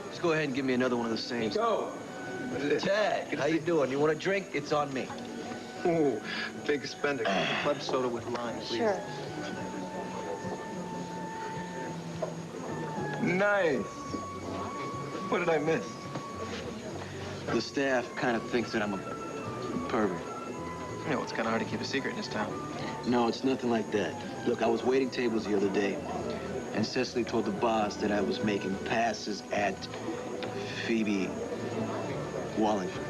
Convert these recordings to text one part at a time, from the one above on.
Just go ahead and give me another one of the same. Go. What is it? Ted, how you doing? You want a drink? It's on me. Ooh, big spender. Club soda with lime, please. Sure. Nice. What did I miss? The staff kind of thinks that I'm a pervert. You know, it's kind of hard to keep a secret in this town. No, it's nothing like that. Look, I was waiting tables the other day, and Cecily told the boss that I was making passes at Phoebe Wallingford.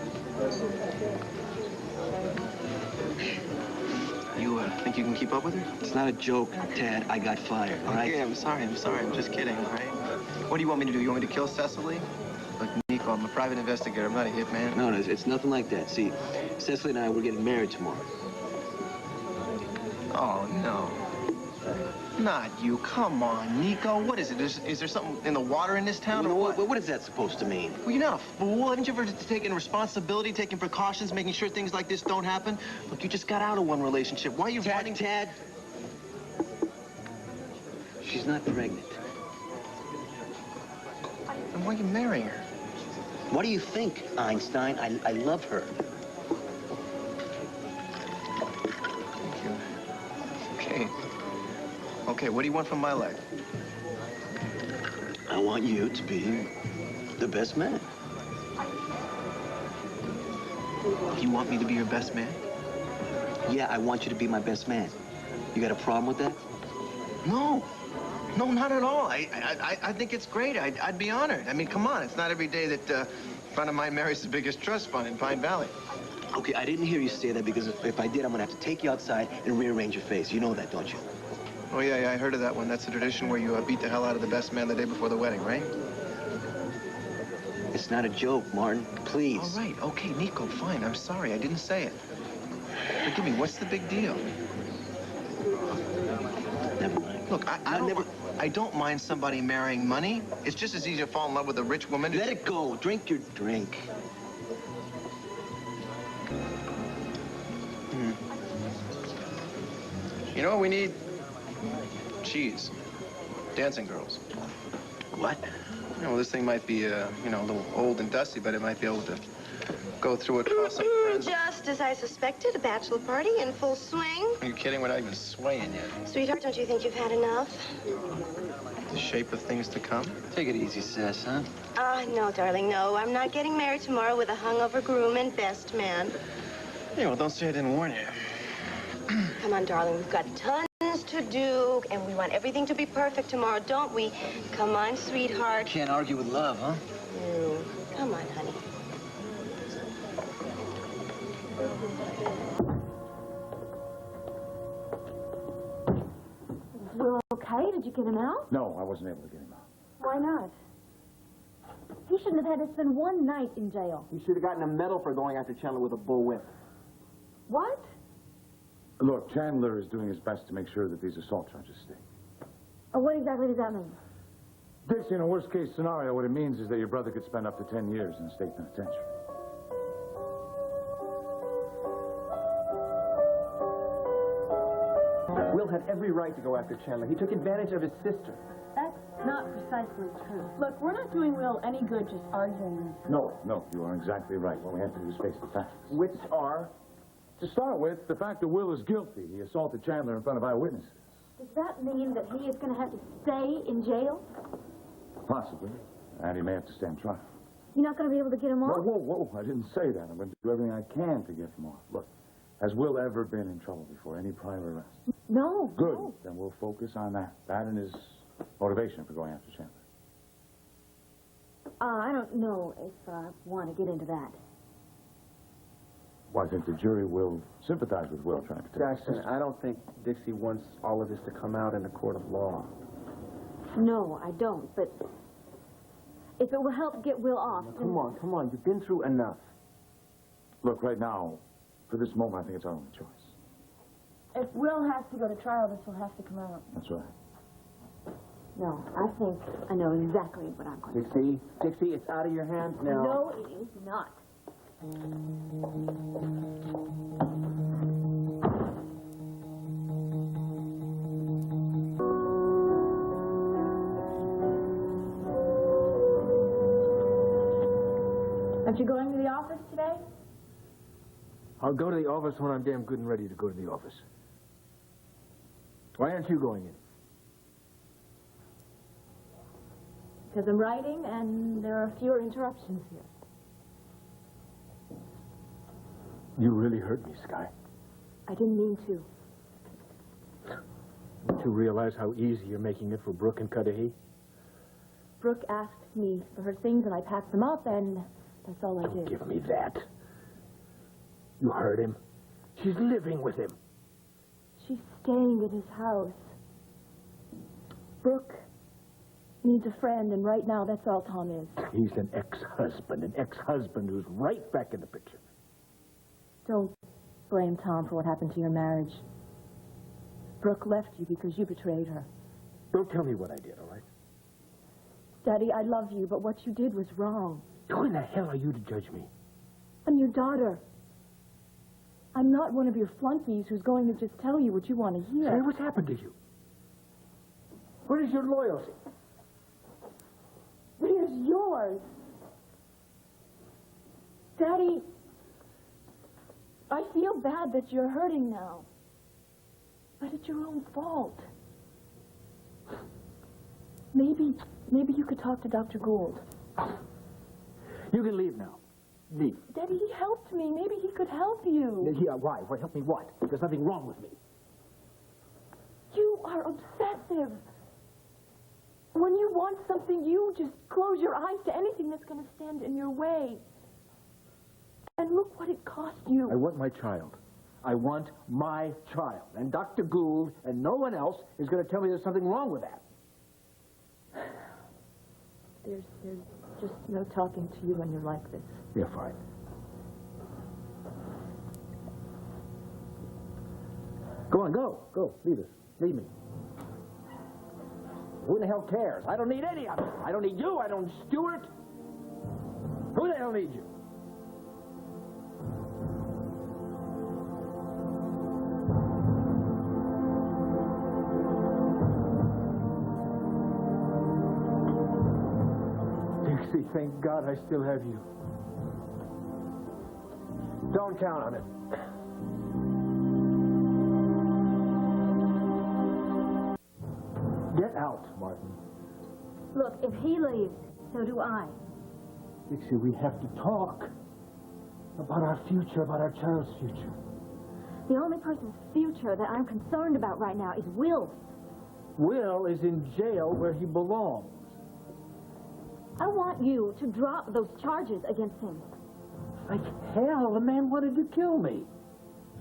You think you can keep up with her? It's not a joke, Tad. I got fired, all right? Okay, I'm sorry. I'm just kidding, all right? What do you want me to do? You want me to kill Cecily? Look, Nico, I'm a private investigator. I'm not a hitman. No, it's nothing like that. See, Cecily and I, we're getting married tomorrow. Oh, no. Not you. Come on, Nico. What is it? Is there something in the water in this town, or what? What is that supposed to mean? Well, you're not a fool. Haven't you ever taken responsibility, taking precautions, making sure things like this don't happen? Look, you just got out of one relationship. Why are you running? Tad. She's not pregnant. And why are you marrying her? What do you think, Einstein? I love her. Thank you. Okay. Okay, what do you want from my life? I want you to be the best man. You want me to be your best man? Yeah, I want you to be my best man. You got a problem with that? No. No, not at all. I think it's great. I'd be honored. I mean, come on. It's not every day that a friend of mine marries the biggest trust fund in Pine Valley. Okay, I didn't hear you say that because if I did, I'm gonna have to take you outside and rearrange your face. You know that, don't you? Oh, yeah, I heard of that one. That's the tradition where you beat the hell out of the best man the day before the wedding, right? It's not a joke, Martin. Please. All right. Okay, Nico, fine. I'm sorry. I didn't say it. Forgive me. What's the big deal? Never mind. Look, I don't mind somebody marrying money. It's just as easy to fall in love with a rich woman. Let it go. Drink your drink. You know what we need? Cheese. Dancing girls. What? You know, this thing might be, you know, a little old and dusty, but it might be able to go through it, cross some friends. Just as I suspected, a bachelor party in full swing. Are you kidding? We're not even swaying yet. Sweetheart, don't you think you've had enough? The shape of things to come. Take it easy, Cess, huh? No, darling, no. I'm not getting married tomorrow with a hungover groom and best man. Yeah, well, don't say I didn't warn you. Come on, darling, we've got tons to do, and we want everything to be perfect tomorrow, don't we? Come on, sweetheart. Can't argue with love, huh? No. Come on, honey. Is Will okay? Did you get him out? No, I wasn't able to get him out. Why not? He shouldn't have had to spend one night in jail. You should have gotten a medal for going after Chandler with a bullwhip. What? Look, Chandler is doing his best to make sure that these assault charges stay. Oh, what exactly does that mean? Dixie, in a worst-case scenario, what it means is that your brother could spend up to 10 years in the state penitentiary. Will had every right to go after Chandler. He took advantage of his sister. That's not precisely true. Look, we're not doing Will any good just arguing this. No, you are exactly right. What we have to do is face the facts. Which are? To start with, the fact that Will is guilty. He assaulted Chandler in front of eyewitnesses. Does that mean that he is going to have to stay in jail? Possibly. And he may have to stand trial. You're not going to be able to get him off? Whoa. I didn't say that. I'm going to do everything I can to get him off. Look, has Will ever been in trouble before? Any prior arrests? No. Good. No. Then we'll focus on that. That and his motivation for going after Chandler. I don't know if I want to get into that. Well, I think the jury will sympathize with Will trying to protect his Jackson, sister. I don't think Dixie wants all of this to come out in a court of law. No, I don't, but if it will help get Will off... Come on. You've been through enough. Look, right now, for this moment, I think it's our only choice. If Will has to go to trial, this will have to come out. That's right. No, I think I know exactly what I'm going to do. Dixie, it's out of your hands now. No, it is not. Aren't you going to the office today? I'll go to the office when I'm damn good and ready to go to the office. Why aren't you going in? Because I'm writing and there are fewer interruptions here. You really hurt me, Sky. I didn't mean to. Don't you realize how easy you're making it for Brooke and Cudahy? Brooke asked me for her things and I packed them up and that's all I Don't did. give me that. You heard him. She's living with him. She's staying at his house. Brooke needs a friend, and right now that's all Tom is. He's an ex-husband who's right back in the picture. Don't blame Tom for what happened to your marriage. Brooke left you because you betrayed her. Don't tell me what I did, all right? Daddy, I love you, but what you did was wrong. Who in the hell are you to judge me? I'm your daughter. I'm not one of your flunkies who's going to just tell you what you want to hear. Say, what's happened to you? Where is your loyalty? Where's yours? Daddy, I feel bad that you're hurting now. But it's your own fault. Maybe you could talk to Dr. Gould. You can leave now. Leave. Daddy, he helped me. Maybe he could help you. Yeah, why? Why help me what? There's nothing wrong with me. You are obsessive. When you want something, you just close your eyes to anything that's going to stand in your way. And look what it cost you. I want my child. I want my child. And Dr. Gould and no one else is going to tell me there's something wrong with that. There's just no talking to you when you're like this. Yeah, fine. Go on, go. Go. Leave us. Leave me. Who the hell cares? I don't need any of it. I don't need you. I don't need Stuart. Who the hell needs you? Dixie, thank God I still have you. Don't count on it. Get out, Martin. Look, if he leaves, so do I. Dixie, we have to talk about our future, about our child's future. The only person's future that I'm concerned about right now is Will's. Will is in jail where he belongs. I want you to drop those charges against him. Like hell, the man wanted to kill me.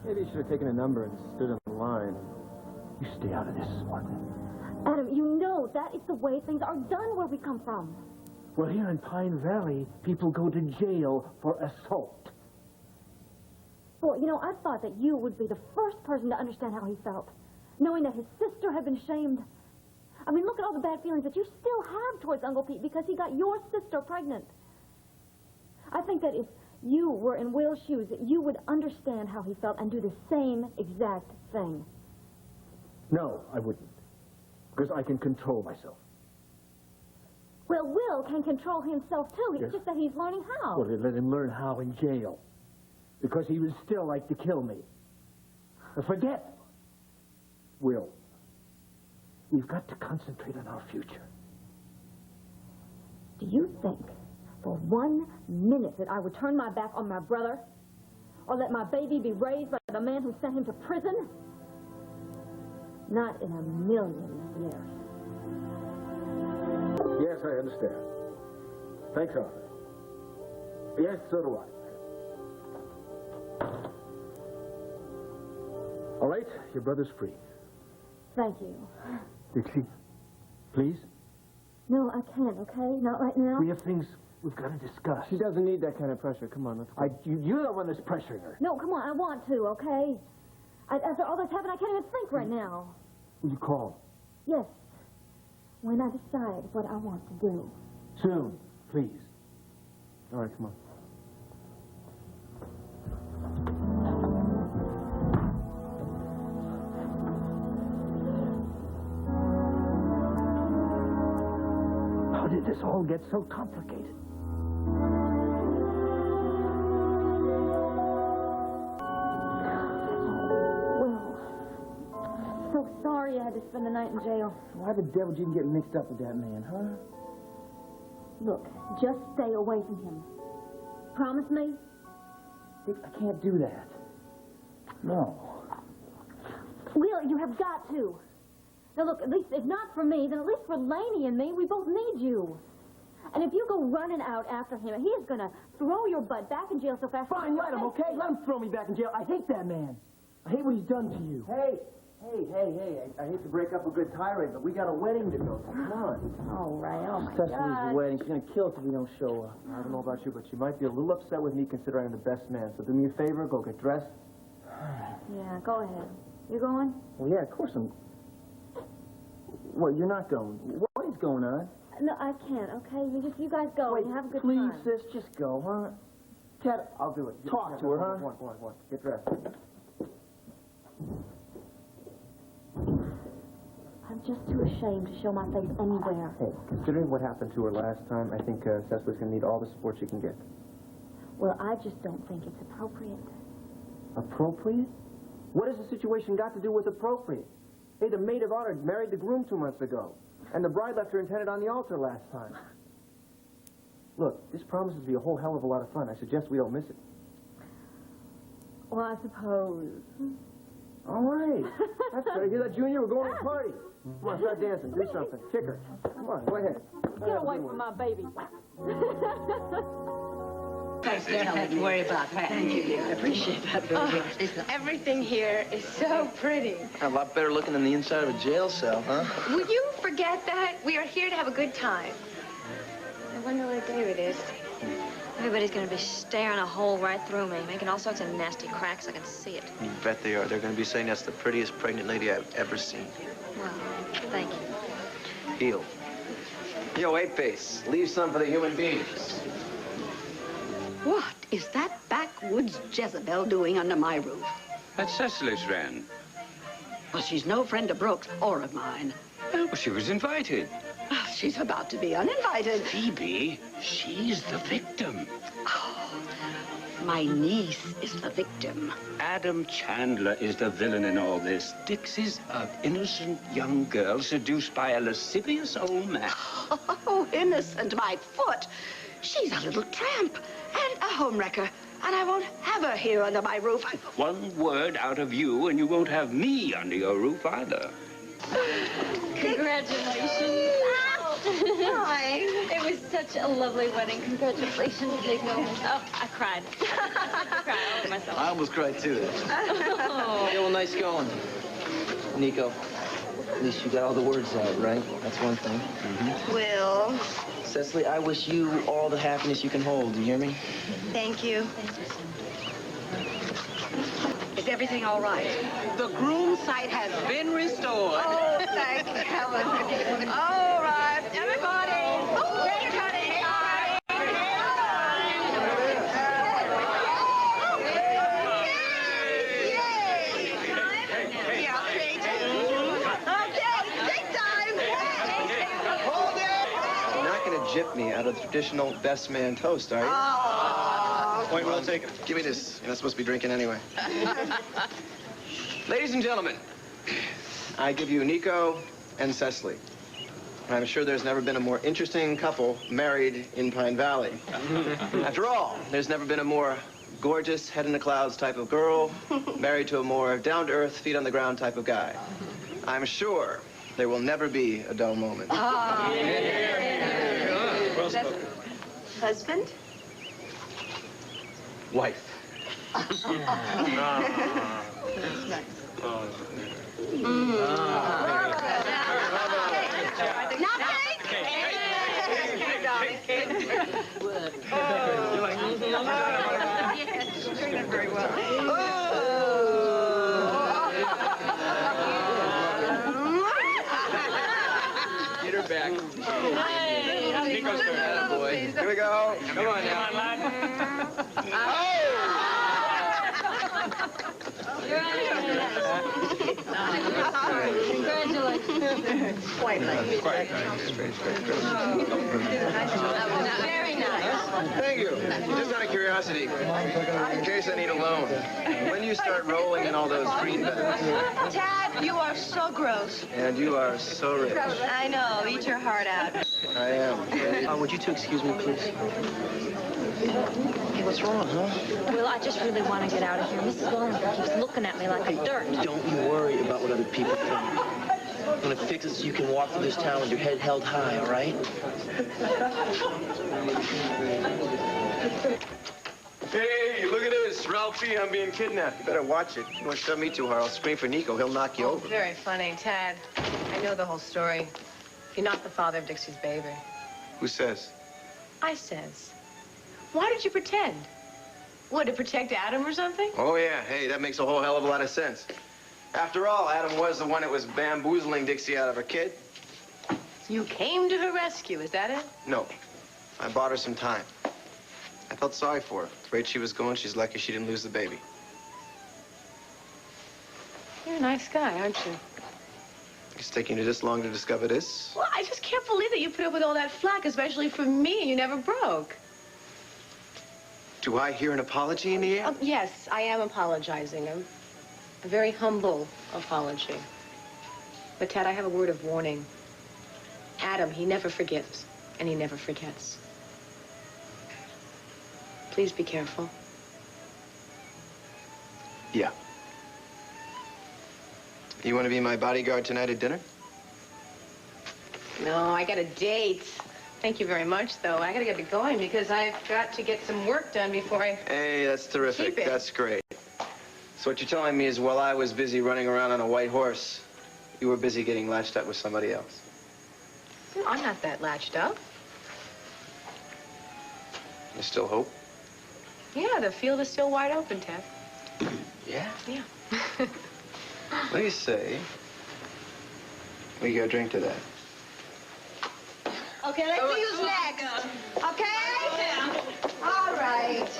Maybe you should have taken a number and stood in line. You stay out of this, Martin. Adam, you know that is the way things are done where we come from. Well, here in Pine Valley, people go to jail for assault. Boy, you know, I thought that you would be the first person to understand how he felt, knowing that his sister had been shamed. I mean, look at all the bad feelings that you still have towards Uncle Pete because he got your sister pregnant. I think that if you were in Will's shoes, that you would understand how he felt and do the same exact thing. No, I wouldn't. Because I can control myself. Well, Will can control himself, too. It's Yes. just that he's learning how. Well, they let him learn how in jail. Because he would still like to kill me. But forget Will. We've got to concentrate on our future. Do you think for 1 minute that I would turn my back on my brother? Or let my baby be raised by the man who sent him to prison? Not in a million years. Yes, I understand. Thanks, Arthur. Yes, so do I. All right, your brother's free. Thank you. Dixie, please? No, I can't, okay? Not right now. We have things we've got to discuss. She doesn't need that kind of pressure. Come on, let's go. You're the one that's pressuring her. No, come on, I want to, okay? After all that's happened, I can't even think right now. Will you call? Yes, when I decide what I want to do. Soon, please. All right, come on. How did this all get so complicated? you had to spend the night in jail. Why the devil did you get mixed up with that man, huh? Look, just stay away from him. Promise me? Dick, I can't do that. No. Will, you have got to. Now, look, at least, if not for me, then at least for Laney and me, we both need you. And if you go running out after him, he is going to throw your butt back in jail so fast... Fine, let him, okay? Let him throw me back in jail. I hate that man. I hate what he's done to you. Hey. I hate to break up a good tirade, but we got a wedding to go to. Come on. All right, oh, my Cecily's God. wedding. She's going to kill us if we don't show up. I don't know about you, but she might be a little upset with me considering I'm the best man. So do me a favor, go get dressed. Yeah, go ahead. You going? Well, yeah, of course I'm... Well, you're not going. What is going on? No, I can't, okay? You guys go and have a good please, time. sis, just go, huh? Cat, I'll do it. Talk to her, huh? Go on. Get dressed. I'm just too ashamed to show my face anywhere. Hey, considering what happened to her last time, I think Cecily's going to need all the support she can get. Well, I just don't think it's appropriate. Appropriate? What has the situation got to do with appropriate? Hey, the maid of honor married the groom 2 months ago, and the bride left her intended on the altar last time. Look, this promises to be a whole hell of a lot of fun. I suggest we don't miss it. Well, I suppose. All right. That's better. Hear that, Junior? We're going to a party. Come on, start dancing. Do something. Kick her. Come on, go ahead. Get away from my baby. Don't worry about that. Thank you, dear. I appreciate that very much. Everything here is so pretty. A lot better looking than the inside of a jail cell, huh? Will you forget that? We are here to have a good time. I wonder what David is. Everybody's going to be staring a hole right through me, making all sorts of nasty cracks. I can see it. You bet they are. They're going to be saying that's the prettiest pregnant lady I've ever seen. Well, thank you. Heel. Yo, 8-Base, leave some for the human beings. What is that backwoods Jezebel doing under my roof? That's Cecily's friend. Well, she's no friend of Brooks or of mine. Well, she was invited. She's about to be uninvited. Phoebe, she's the victim. Oh, my niece is the victim. Adam Chandler is the villain in all this. Dixie's an innocent young girl seduced by a lascivious old man. Oh, innocent, my foot. She's a little tramp and a homewrecker, and I won't have her here under my roof. One word out of you, and you won't have me under your roof either. Congratulations. Hi. It was such a lovely wedding. Congratulations, Nico. Oh, I cried. I cried all to myself. I almost cried too. Yeah, well, nice going. Nico, at least you got all the words out, right? That's one thing. Will, Cecily, I wish you all the happiness you can hold. Do you hear me? thank you. Is everything all right? The groom site has been restored. Oh, thank heaven. All right, everybody. Wedding cutting. You're not going to gyp me out of the traditional best man toast, are you? Point well taken. Give me this. You're not supposed to be drinking anyway. Ladies and gentlemen, I give you Nico and Cecily. I'm sure there's never been a more interesting couple married in Pine Valley. After all, there's never been a more gorgeous, head in the clouds type of girl married to a more down-to-earth, feet-on-the-ground type of guy. I'm sure there will never be a dull moment. Husband? Wife. Very well. Get her back. Nico's turn. Boy. Here we go. Come on now. Congratulations. Quite nice. Very Very nice. Thank you. Just out of curiosity, in case I need a loan, when do you start rolling in all those greenbacks? Tad, you are so gross. And you are so rich. I know. Eat your heart out. I am. Would you two excuse me, please? Hey, what's wrong, huh? Will, I just really want to get out of here. Mrs. Wallingford keeps looking at me like I'm dirt. Don't you worry about what other people think. I'm gonna fix it so you can walk through this town with your head held high, all right? Hey, look at this. Ralphie, I'm being kidnapped. You better watch it. You don't shove me too hard. I'll scream for Nico. He'll knock you over. Very funny, Tad. I know the whole story. You're not the father of Dixie's baby. Who says? I says. Why did you pretend? What, to protect Adam or something? Oh, yeah. Hey, that makes a whole hell of a lot of sense. After all, Adam was the one that was bamboozling Dixie out of her kid. You came to her rescue, is that it? No. I bought her some time. I felt sorry for her. The rate she was going, she's lucky she didn't lose the baby. You're a nice guy, aren't you? It's taking you this long to discover this? Well, I just can't believe that you put up with all that flack, especially from me, and you never broke. Do I hear an apology in the air? Yes, I am apologizing. A very humble apology. But, Tad, I have a word of warning. Adam, he never forgives, and he never forgets. Please be careful. Yeah. You want to be my bodyguard tonight at dinner? No, I got a date. Thank you very much, though. I gotta get it going because I've got to get some work done before I... Hey, that's terrific. Keep it. That's great. So what you're telling me is while I was busy running around on a white horse, you were busy getting latched up with somebody else. I'm not that latched up. You still hope? Yeah, the field is still wide open, Ted. Yeah? Yeah. What do you say we go drink to that? Okay, let's see who's next. Okay? All right.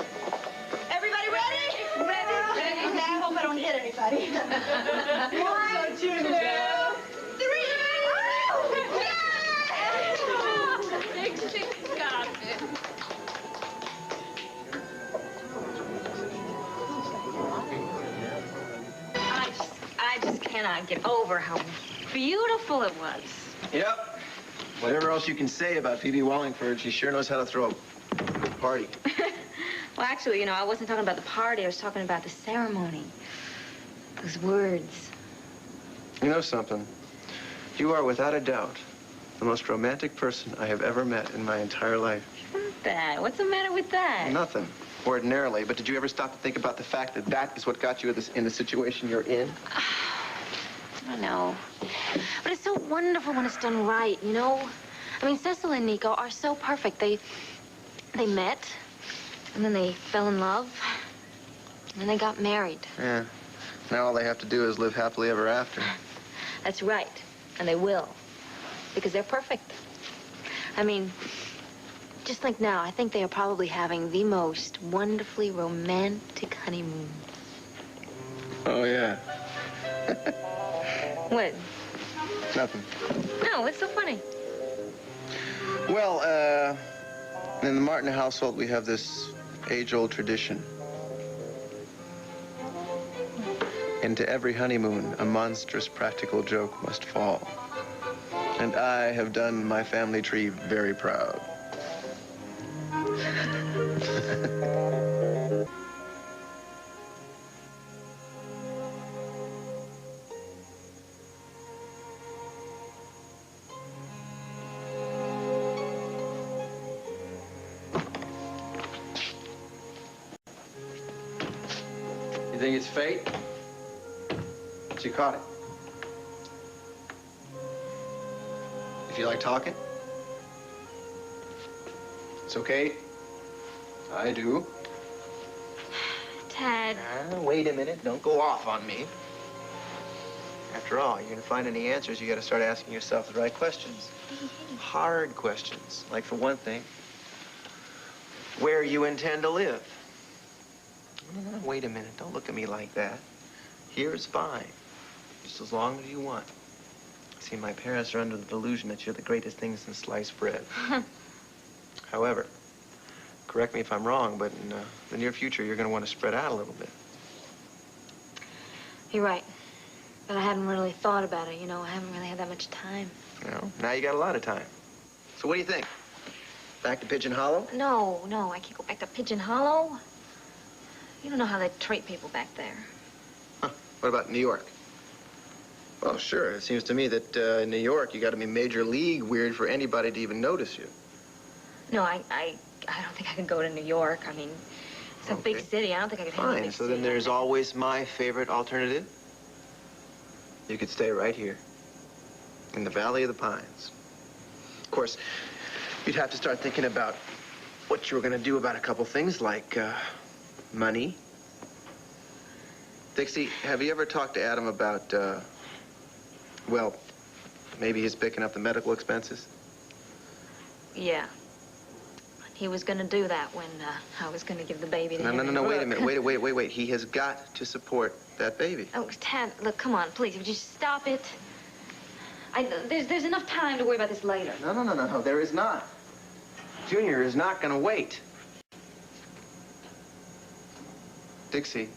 Everybody ready? Ready. Okay, I hope I don't hit anybody. 1, 2, 3. Dixie, stop it. I just cannot get over how beautiful it was. Yep. Whatever else you can say about Phoebe Wallingford, she sure knows how to throw a good party. Well, actually, you know, I wasn't talking about the party. I was talking about the ceremony. Those words. You know something? You are, without a doubt, the most romantic person I have ever met in my entire life. What's the matter with that? Nothing, ordinarily. But did you ever stop to think about the fact that that is what got you in the situation you're in? I know. But it's so wonderful when it's done right, you know? I mean, Cecil and Nico are so perfect. They met, and then they fell in love, and then they got married. Yeah. Now all they have to do is live happily ever after. That's right. And they will. Because they're perfect. I mean, just think now, I think they are probably having the most wonderfully romantic honeymoon. Oh, yeah. What? Nothing. No, what's so funny? Well, in the Martin household, we have this age-old tradition. Into every honeymoon, a monstrous practical joke must fall. And I have done my family tree very proud. You think it's fate? But you caught it. If you like talking, it's okay. I do. Tad. Wait a minute. Don't go off on me. After all, you're gonna find any answers, you gotta start asking yourself the right questions. Hard questions. Like, for one thing, where you intend to live. Wait a minute. Don't look at me like that. Here is fine. Just as long as you want. See, my parents are under the delusion that you're the greatest thing since sliced bread. However, correct me if I'm wrong, but in the near future, you're going to want to spread out a little bit. You're right. But I hadn't really thought about it, you know. I haven't really had that much time. You know, now you got a lot of time. So what do you think? Back to Pigeon Hollow? No, I can't go back to Pigeon Hollow. You don't know how they treat people back there. Huh. What about New York? Well, sure. It seems to me that in New York, you got to be major league weird for anybody to even notice you. No, I don't think I could go to New York. I mean, it's a big city. I don't think I could handle a Fine. big So city. then there's always my favorite alternative. You could stay right here in the Valley of the Pines. Of course, you'd have to start thinking about what you were going to do about a couple things like money. Dixie, have you ever talked to Adam about, well, maybe he's picking up the medical expenses? Yeah. He was going to do that when I was going to give the baby to him. No, wait a minute. Wait. He has got to support that baby. Oh, Tad, look, come on, please. Would you stop it? There's enough time to worry about this later. No, there is not. Junior is not going to wait. Dixie,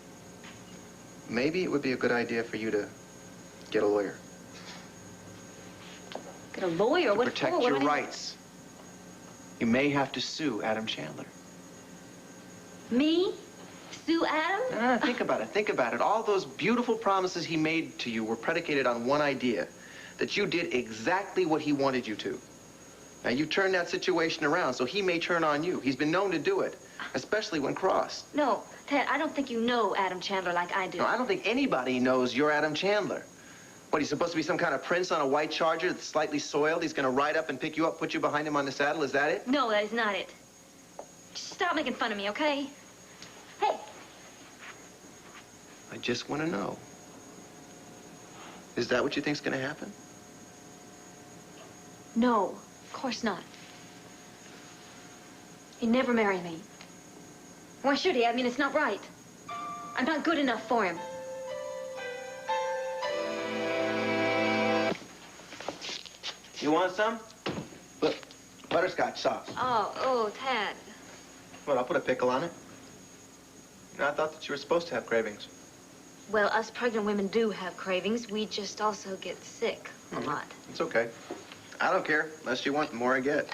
maybe it would be a good idea for you to get a lawyer. Get a lawyer? What Protect for? your What do I- rights. You may have to sue Adam Chandler. Me? Sue Adam? No, think about it. All those beautiful promises he made to you were predicated on one idea, that you did exactly what he wanted you to. Now, you turned that situation around, so he may turn on you. He's been known to do it, especially when crossed. No, Ted, I don't think you know Adam Chandler like I do. No, I don't think anybody knows you're Adam Chandler. What, he's supposed to be some kind of prince on a white charger that's slightly soiled? He's going to ride up and pick you up, put you behind him on the saddle? Is that it? No, that is not it. Just stop making fun of me, okay? Hey. I just want to know. Is that what you think's going to happen? No, of course not. He'd never marry me. Why should he? I mean, it's not right. I'm not good enough for him. You want some? Look, butterscotch sauce. Oh, Tad. What, I'll put a pickle on it. No, I thought that you were supposed to have cravings. Well, us pregnant women do have cravings. We just also get sick a lot. It's okay. I don't care. Unless you want, the more I get.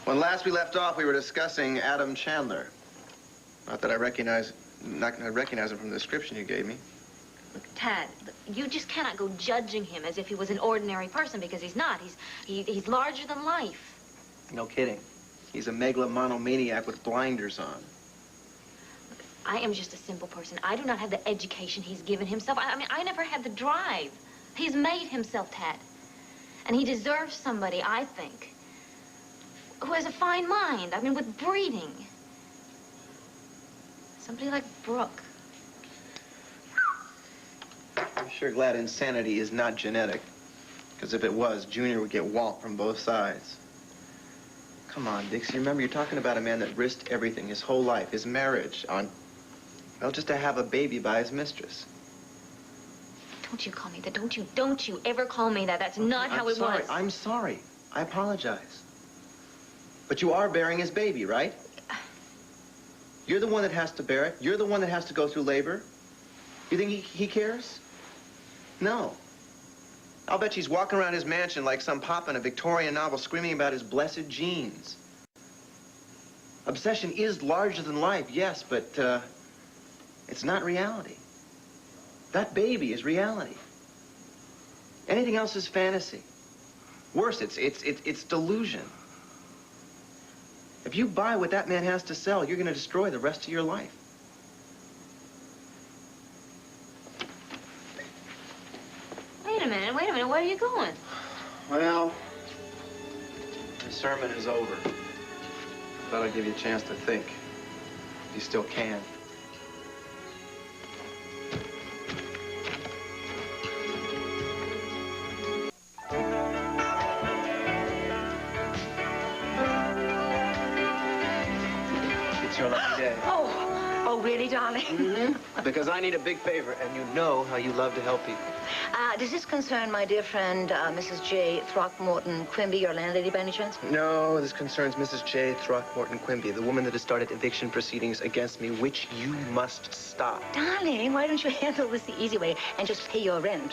When last we left off, we were discussing Adam Chandler. Not that I recognize him from the description you gave me. Look, Tad, you just cannot go judging him as if he was an ordinary person, because he's not. He's larger than life. No kidding. He's a megalomonomaniac with blinders on. I am just a simple person. I do not have the education he's given himself. I mean, I never had the drive. He's made himself, Tad. And he deserves somebody, I think, who has a fine mind. I mean, with breeding. Somebody like Brooke. I'm sure glad insanity is not genetic. Because if it was, Junior would get walloped from both sides. Come on, Dixie. Remember, you're talking about a man that risked everything, his whole life, his marriage, on, well, just to have a baby by his mistress. Don't you call me that. Don't you ever call me that. That's not how it was. I'm sorry. I apologize. But you are bearing his baby, right? You're the one that has to bear it. You're the one that has to go through labor. You think he cares? No. I'll bet he's walking around his mansion like some pop in a Victorian novel screaming about his blessed genes. Obsession is larger than life, yes, but it's not reality. That baby is reality. Anything else is fantasy. Worse, it's delusion. If you buy what that man has to sell, you're going to destroy the rest of your life. Wait a minute. Where are you going? Well, the sermon is over. Thought I'd give you a chance to think. If you still can. It's your lucky day. Oh, really, darling? Mm-hmm. Because I need a big favor, and you know how you love to help people. Does this concern my dear friend, Mrs. J. Throckmorton Quimby, your landlady, by any chance? No, this concerns Mrs. J. Throckmorton Quimby, the woman that has started eviction proceedings against me, which you must stop. Darling, why don't you handle this the easy way and just pay your rent?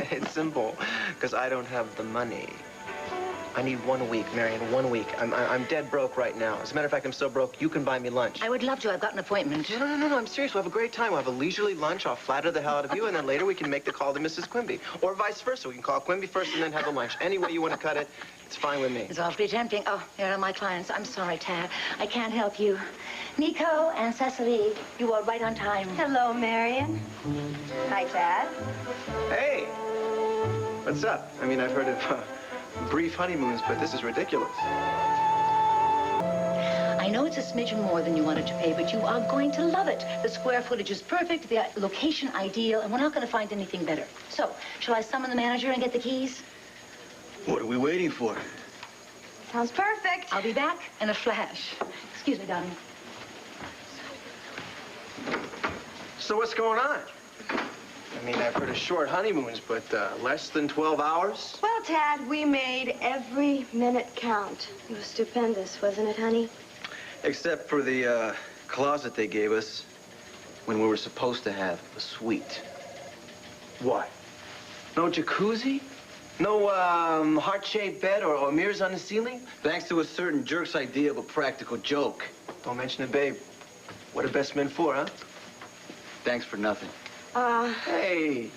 It's simple, because I don't have the money. I need 1 week, Marion, 1 week. I'm dead broke right now. As a matter of fact, I'm so broke, you can buy me lunch. I would love to. I've got an appointment. No, I'm serious. We'll have a great time. We'll have a leisurely lunch. I'll flatter the hell out of you, and then later we can make the call to Mrs. Quimby. Or vice versa. We can call Quimby first and then have the lunch. Any way you want to cut it, it's fine with me. It's awfully tempting. Oh, here are my clients. I'm sorry, Tad. I can't help you. Nico and Cecily, you are right on time. Hello, Marion. Hi, Tad. Hey! What's up? I mean, I've heard of brief honeymoons, but this is ridiculous. I know it's a smidgen more than you wanted to pay, but you are going to love it. The square footage is perfect, the location ideal, and we're not going to find anything better. So, shall I summon the manager and get the keys? What are we waiting for? Sounds perfect. I'll be back in a flash. Excuse me, darling. So what's going on? I mean, I've heard of short honeymoons, but less than 12 hours? Well, Tad, we made every minute count. It was stupendous, wasn't it, honey? Except for the closet they gave us when we were supposed to have a suite. What? No jacuzzi? No heart-shaped bed or mirrors on the ceiling? Thanks to a certain jerk's idea of a practical joke. Don't mention it, babe. What are best men for, huh? Thanks for nothing. Hey.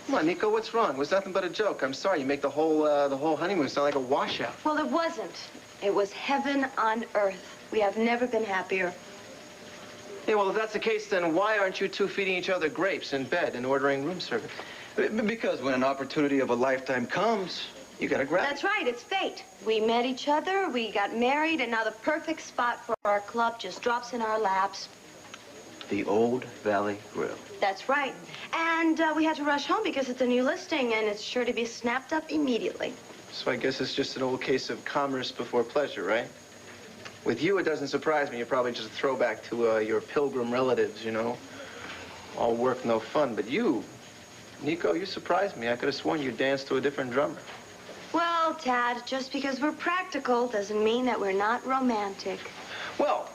Come on, Nico, what's wrong? It was nothing but a joke. I'm sorry. You make the whole honeymoon sound like a washout. Well, it wasn't. It was heaven on earth. We have never been happier. Yeah, well, if that's the case, then why aren't you two feeding each other grapes in bed and ordering room service? Because when an opportunity of a lifetime comes, you gotta grab it. That's right. It's fate. We met each other, we got married, and now the perfect spot for our club just drops in our laps. The Old Valley Grill. That's right. And we had to rush home because it's a new listing, and it's sure to be snapped up immediately. So I guess it's just an old case of commerce before pleasure, right? With you, it doesn't surprise me. You're probably just a throwback to your pilgrim relatives, you know? All work, no fun. But you, Nico, you surprised me. I could have sworn you danced to a different drummer. Well, Tad, just because we're practical doesn't mean that we're not romantic. Well,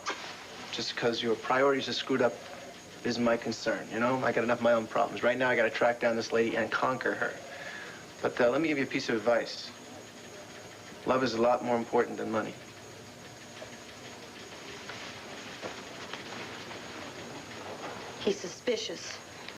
just because your priorities are screwed up isn't my concern, you know? I got enough of my own problems. Right now, I got to track down this lady and conquer her. But let me give you a piece of advice. Love is a lot more important than money. He's suspicious.